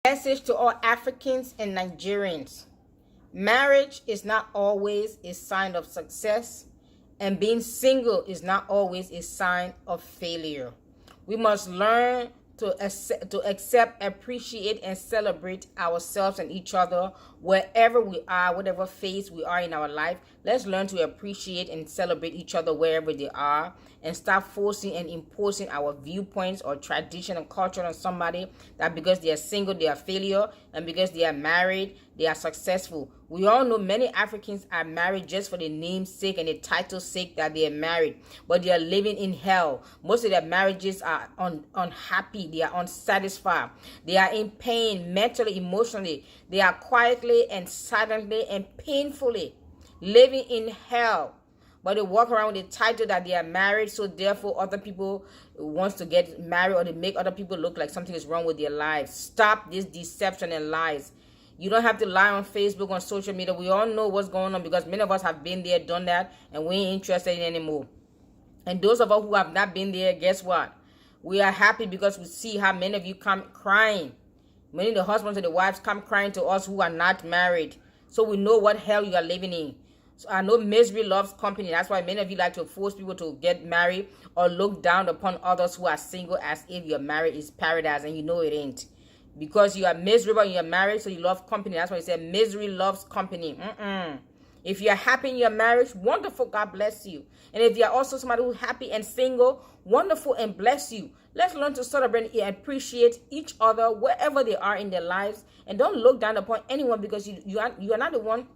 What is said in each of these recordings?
Message to all Africans and Nigerians. Marriage is not always a sign of success, and being single is not always a sign of failure. We must learn to accept, appreciate, and celebrate ourselves and each other wherever we are, whatever phase we are in our life. Let's learn to appreciate and celebrate each other wherever they are, and stop forcing and imposing our viewpoints or tradition and culture on somebody that because they are single, they are failure, and because they are married, they are successful. We all know many Africans are married just for the name's sake and the title's sake that they are married, but they are living in hell. Most of their marriages are unhappy, they are unsatisfied, they are in pain mentally, emotionally. They are quietly and silently and painfully living in hell. But they walk around with the title that they are married, so therefore other people wants to get married, or they make other people look like something is wrong with their lives. Stop this deception and lies. You don't have to lie on Facebook, on social media. We all know what's going on because many of us have been there, done that, and we ain't interested in anymore. And those of us who have not been there, guess what? We are happy because we see how many of you come crying. Many of the husbands and the wives come crying to us who are not married. So we know what hell you are living in. So I know misery loves company. That's why many of you like to force people to get married or look down upon others who are single as if your marriage is paradise, and you know it ain't. Because you are miserable and you're married, so you love company. That's why I said misery loves company. If you're happy in your marriage, wonderful, God bless you. And if you're also somebody who's happy and single, wonderful and bless you. Let's learn to celebrate and appreciate each other wherever they are in their lives. And don't look down upon anyone because you are not the one.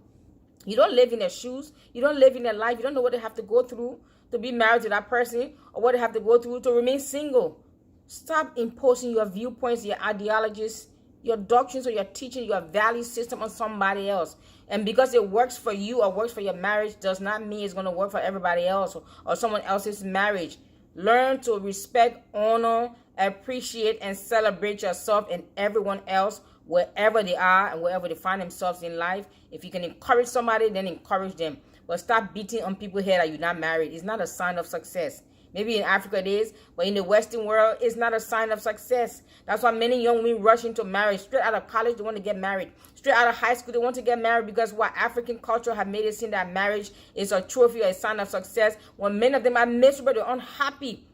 You don't live in their shoes. You don't live in their life. You don't know what they have to go through to be married to that person, or what they have to go through to remain single. Stop imposing your viewpoints, your ideologies, your doctrines, or your teaching, your value system on somebody else. And because it works for you or works for your marriage does not mean it's going to work for everybody else or someone else's marriage. Learn to respect, honor, appreciate, and celebrate yourself and everyone else wherever they are and wherever they find themselves in life. If you can encourage somebody, then encourage them. But stop beating on people's head that you're not married. It's not a sign of success. Maybe in Africa it is, but in the Western world, it's not a sign of success. That's why many young women rush into marriage. Straight out of college, they want to get married. Straight out of high school, they want to get married because what African culture have made it seem that marriage is a trophy or a sign of success. When many of them are miserable, they're unhappy.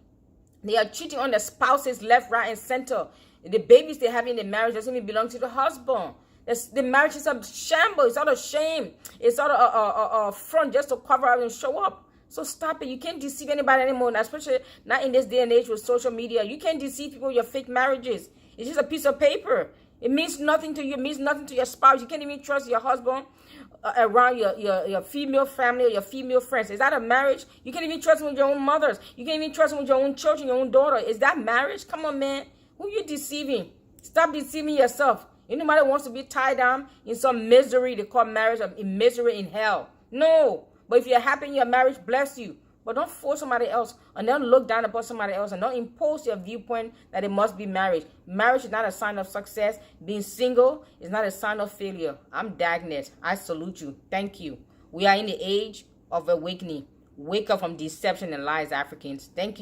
They are cheating on their spouses left, right, and center. The babies they have in the marriage doesn't even belong to the husband. The marriage is a shambles. It's not a shame. It's not a front just to cover up and show up. So stop it. You can't deceive anybody anymore, especially not in this day and age with social media. You can't deceive people with your fake marriages. It's just a piece of paper. It means nothing to you. It means nothing to your spouse. You can't even trust your husband around your female family or your female friends. Is that a marriage? You can't even trust them with your own mothers. You can't even trust them with your own children, your own daughter. Is that marriage? Come on, man. Who are you deceiving? Stop deceiving yourself. Anybody wants to be tied down in some misery they call marriage, in misery in hell. No. But if you're happy in your marriage, bless you. But don't force somebody else, and don't look down upon somebody else, and don't impose your viewpoint that it must be marriage. Marriage is not a sign of success. Being single is not a sign of failure. I'm Dagnet. I salute you. Thank you. We are in the age of awakening. Wake up from deception and lies, Africans. Thank you.